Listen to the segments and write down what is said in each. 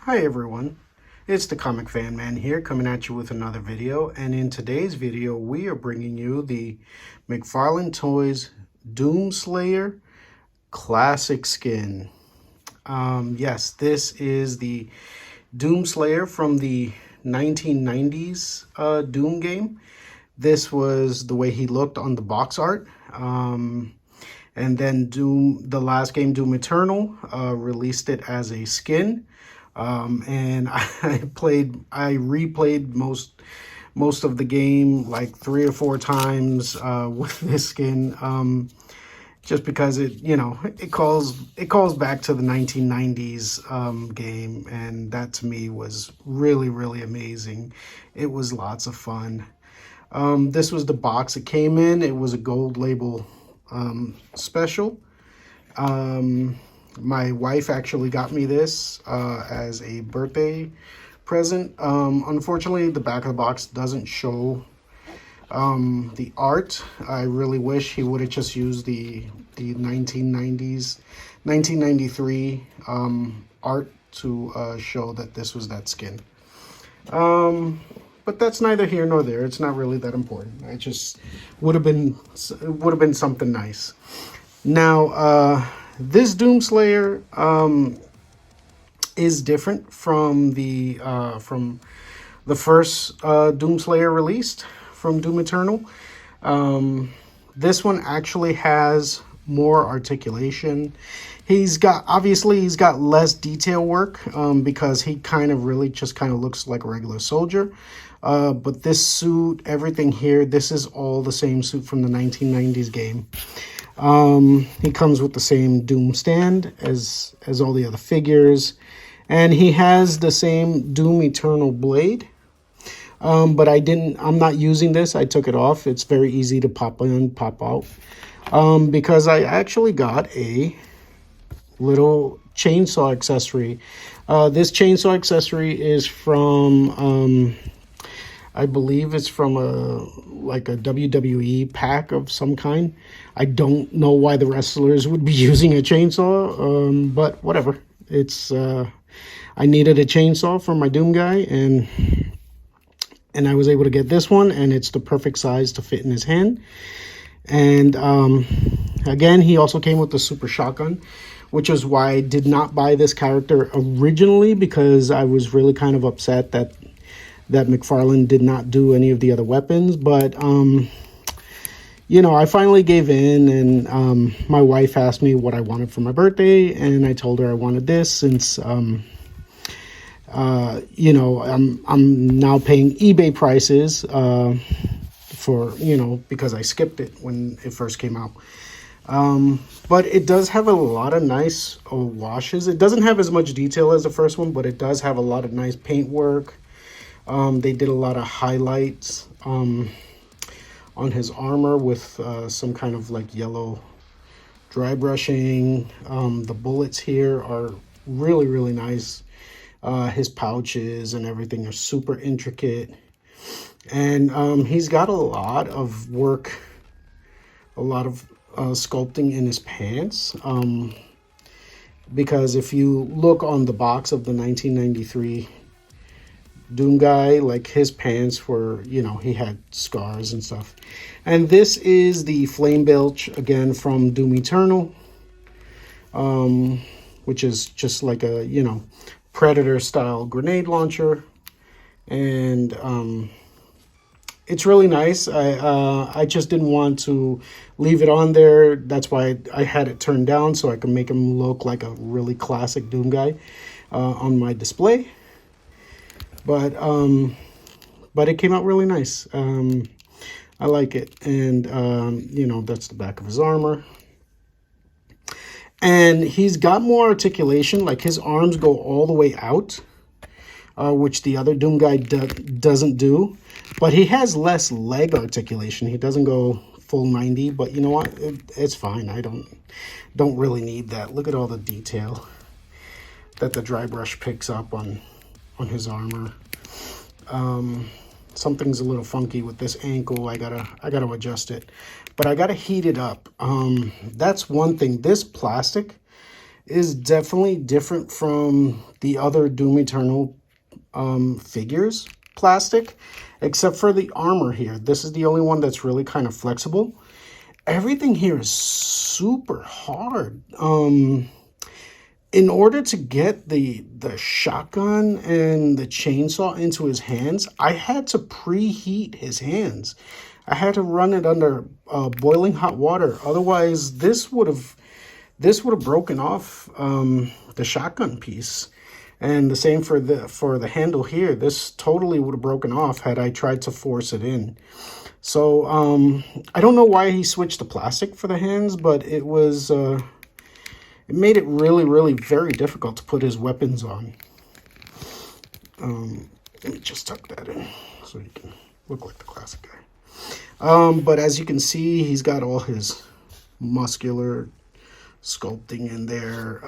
Hi everyone, it's the Comic Fan Man here coming at you with another video, and in today's video we are bringing you the McFarlane Toys Doomslayer Classic skin. Yes, this is the Doomslayer from the 1990s Doom game. This was the way he looked on the box art. And then the last game, Doom Eternal, released it as a skin. And I replayed most of the game like 3 or 4 times with this skin, just because it calls back to the 1990s game, and that to me was really amazing. It was lots of fun. This was the box it came in. It was a gold label special. My wife actually got me this as a birthday present. Unfortunately, the back of the box doesn't show the art. I really wish he would have just used the 1993 art to show that this was that skin. But that's neither here nor there. It's not really that important. It just would have been something nice. Now, this Doomslayer is different from the first Doomslayer released from Doom Eternal. This one actually has more articulation. He's got less detail work because he kind of looks like a regular soldier. But this suit, everything here, this is all the same suit from the 1990s game. He comes with the same Doom stand as all the other figures, and he has the same Doom Eternal blade. But I'm not using this. I took it off. It's very easy to pop in, pop out. Because I actually got a little chainsaw accessory. This chainsaw accessory is from I believe it's from a WWE pack of some kind. I don't know why the wrestlers would be using a chainsaw, but whatever. It's I needed a chainsaw for my DoomGuy, and I was able to get this one, and it's the perfect size to fit in his hand. And again, he also came with the super shotgun, which is why I did not buy this character originally, because I was really kind of upset that McFarlane did not do any of the other weapons. But I finally gave in, and my wife asked me what I wanted for my birthday, and I told her I wanted this, since I'm now paying eBay prices for because I skipped it when it first came out. But it does have a lot of nice washes. It doesn't have as much detail as the first one, but it does have a lot of nice paint work. They did a lot of highlights on his armor with some kind of like yellow dry brushing. The bullets here are really nice. His pouches and everything are super intricate. And he's got a lot of work, a lot of sculpting in his pants. Because if you look on the box of the 1993 DoomGuy, like his pants were, he had scars and stuff. And this is the Flame Belch, again, from Doom Eternal, which is just like a, Predator style grenade launcher. And it's really nice. I just didn't want to leave it on there. That's why I had it turned down, so I can make him look like a really classic DoomGuy on my display. But it came out really nice. I like it. And, that's the back of his armor. And he's got more articulation. Like, his arms go all the way out, which the other DoomGuy doesn't do. But he has less leg articulation. He doesn't go full 90, but you know what? It's fine. I don't really need that. Look at all the detail that the dry brush picks up on his armor. Something's a little funky with this ankle. I gotta adjust it, but I gotta heat it up. That's one thing. This plastic is definitely different from the other Doom Eternal figures plastic, except for the armor here. This is the only one that's really kind of flexible. Everything here is super hard. In order to get the shotgun and the chainsaw into his hands, I had to preheat his hands. I had to run it under boiling hot water. Otherwise, this would have broken off the shotgun piece. And the same for the handle here. This totally would have broken off had I tried to force it in. So I don't know why he switched to plastic for the hands, but it was it made it really, really very difficult to put his weapons on. Let me just tuck that in so he can look like the classic guy. But as you can see, he's got all his muscular sculpting in there.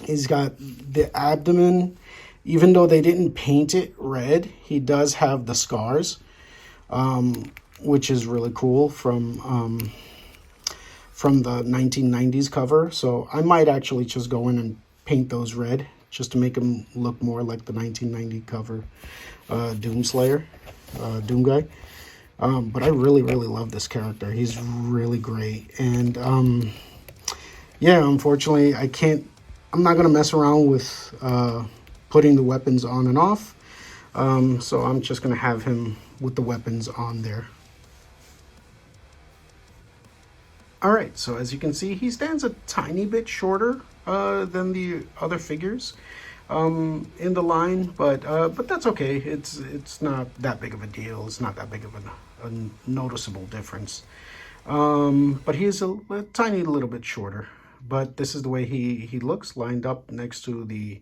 He's got the abdomen. Even though they didn't paint it red, he does have the scars, which is really cool from the 1990s cover. So I might actually just go in and paint those red just to make him look more like the 1990 cover DoomGuy. But I really, really love this character. He's really great. And yeah, unfortunately, I'm not going to mess around with putting the weapons on and off. So I'm just going to have him with the weapons on there. All right, so as you can see, he stands a tiny bit shorter than the other figures in the line, but that's okay. It's not that big of a deal. It's not that big of a noticeable difference. But he is a tiny little bit shorter. But this is the way he looks, lined up next to the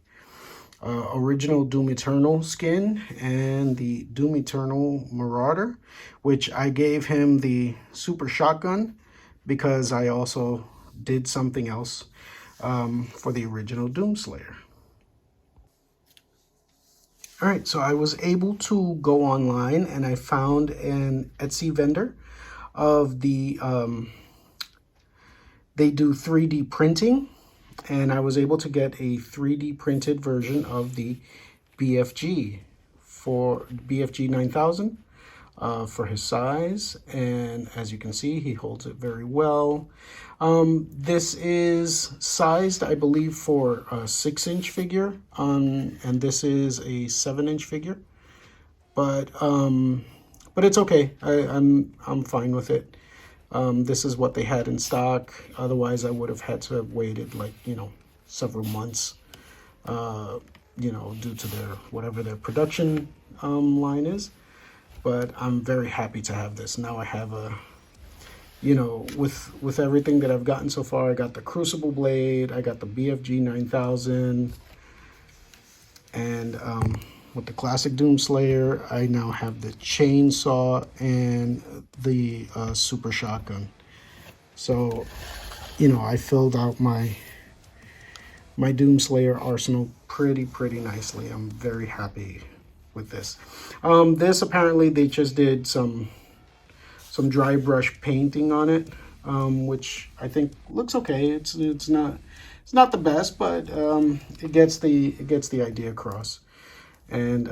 original Doom Eternal skin and the Doom Eternal Marauder, which I gave him the super shotgun because I also did something else for the original Doomslayer. All right, so I was able to go online and I found an Etsy vendor of the, they do 3D printing, and I was able to get a 3D printed version of the BFG for BFG 9000 for his size. And as you can see, he holds it very well. This is sized, I believe, for a 6-inch figure, and this is a 7-inch figure. But it's okay. I'm fine with it. This is what they had in stock. Otherwise, I would have had to have waited several months, due to whatever their production line is. But I'm very happy to have this. Now I have with everything that I've gotten so far, I got the Crucible Blade, I got the BFG 9000, and with the classic Doomslayer, I now have the chainsaw and the super shotgun. So, I filled out my Doomslayer arsenal pretty nicely. I'm very happy with this. This apparently they just did some dry brush painting on it, which I think looks okay. It's not the best, but it gets the idea across. And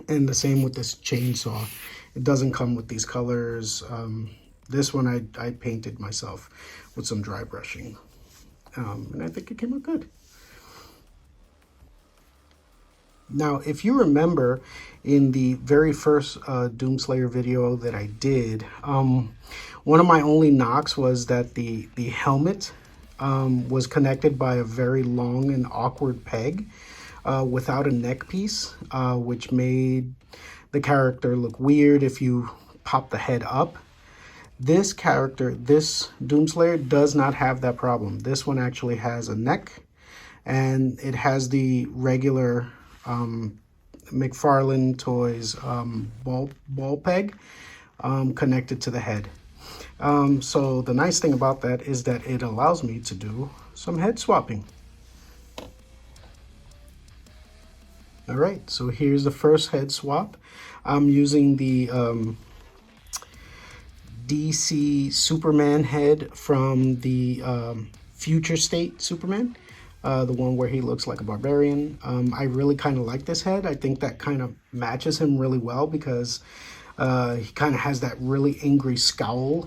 the same with this chainsaw. It doesn't come with these colors. This one I painted myself with some dry brushing, and I think it came out good. Now, if you remember in the very first Doomslayer video that I did, one of my only knocks was that the helmet was connected by a very long and awkward peg without a neck piece, which made the character look weird if you pop the head up. This character, this Doomslayer, does not have that problem. This one actually has a neck, and it has the regular McFarlane Toys ball peg connected to the head. So the nice thing about that is that it allows me to do some head swapping. All right, so here's the first head swap. I'm using the DC Superman head from the Future State Superman, the one where he looks like a barbarian. I really kind of like this head. I think that kind of matches him really well because he kind of has that really angry scowl,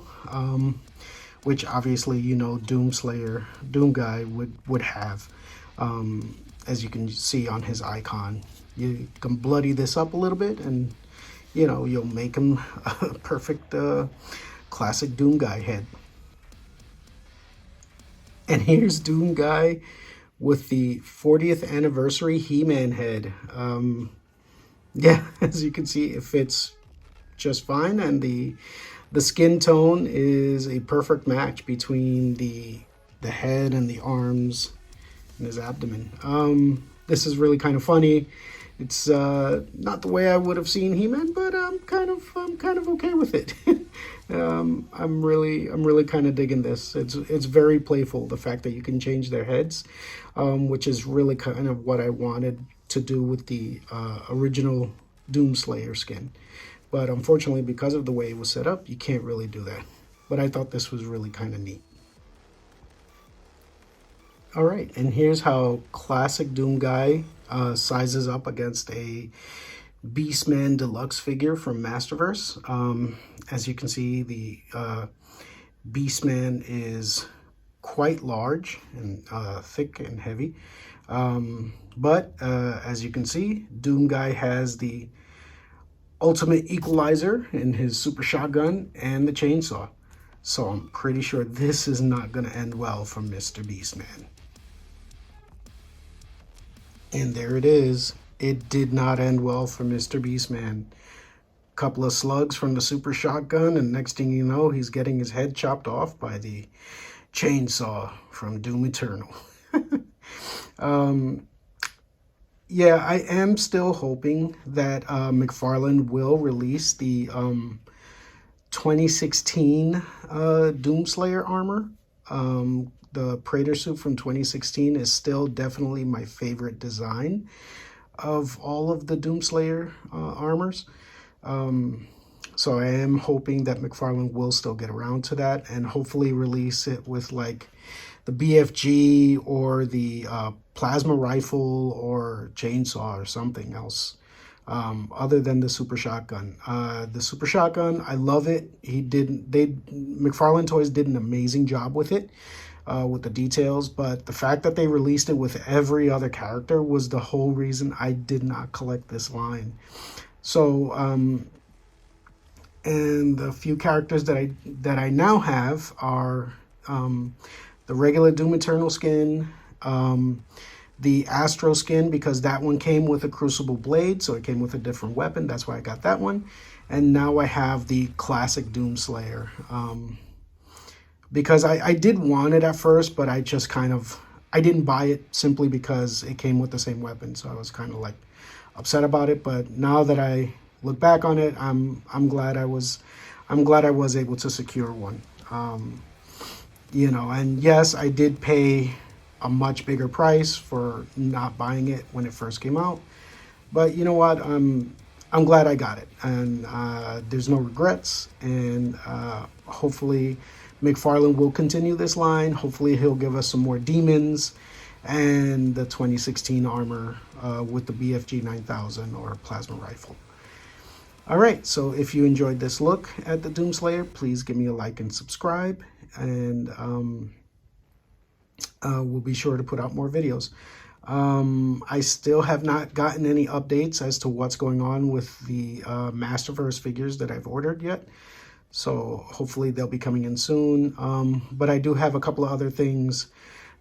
which obviously, you know, DoomGuy would have, as you can see on his icon. You can bloody this up a little bit and, you know, you'll make him a perfect classic DoomGuy head. And here's DoomGuy with the 40th anniversary He-Man head. Yeah, as you can see, it fits just fine, and the skin tone is a perfect match between the head and the arms and his abdomen. This is really kind of funny. It's not the way I would have seen He-Man, but I'm kind of okay with it. I'm really kind of digging this. It's very playful, the fact that you can change their heads, which is really kind of what I wanted to do with the original Doomslayer skin. But unfortunately, because of the way it was set up, you can't really do that. But I thought this was really kind of neat. All right, and here's how classic DoomGuy sizes up against a Beastman Deluxe figure from Masterverse. As you can see, the Beastman is quite large and thick and heavy. But as you can see, DoomGuy has the ultimate equalizer in his super shotgun and the chainsaw. So I'm pretty sure this is not going to end well for Mr. Beastman. And there it is. It did not end well for Mr. Beastman. Couple of slugs from the super shotgun, and next thing you know, he's getting his head chopped off by the chainsaw from Doom Eternal. Yeah, I am still hoping that McFarlane will release the 2016 Doomslayer armor. The Praetor suit from 2016 is still definitely my favorite design of all of the Doomslayer armors. So I am hoping that McFarlane will still get around to that and hopefully release it with like the BFG or the plasma rifle or chainsaw or something else other than the super shotgun. The super shotgun, I love it. McFarlane Toys did an amazing job with it, with the details, but the fact that they released it with every other character was the whole reason I did not collect this line. So, and the few characters that I now have are the regular Doom Eternal skin, the Astro skin, because that one came with a Crucible blade, so it came with a different weapon. That's why I got that one. And now I have the classic Doomslayer, because I did want it at first, but I just I didn't buy it simply because it came with the same weapon. So I was kind of like upset about it. But now that I look back on it, I'm glad I was able to secure one. You know, and yes, I did pay a much bigger price for not buying it when it first came out, but you know what? I'm glad I got it, and there's no regrets. And hopefully, McFarlane will continue this line. Hopefully, he'll give us some more demons and the 2016 armor with the BFG 9000 or plasma rifle. All right, so if you enjoyed this look at the Doomslayer, please give me a like and subscribe, and we'll be sure to put out more videos. I still have not gotten any updates as to what's going on with the Masterverse figures that I've ordered yet, so hopefully they'll be coming in soon. But I do have a couple of other things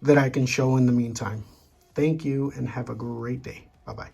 that I can show in the meantime. Thank you, and have a great day. Bye-bye.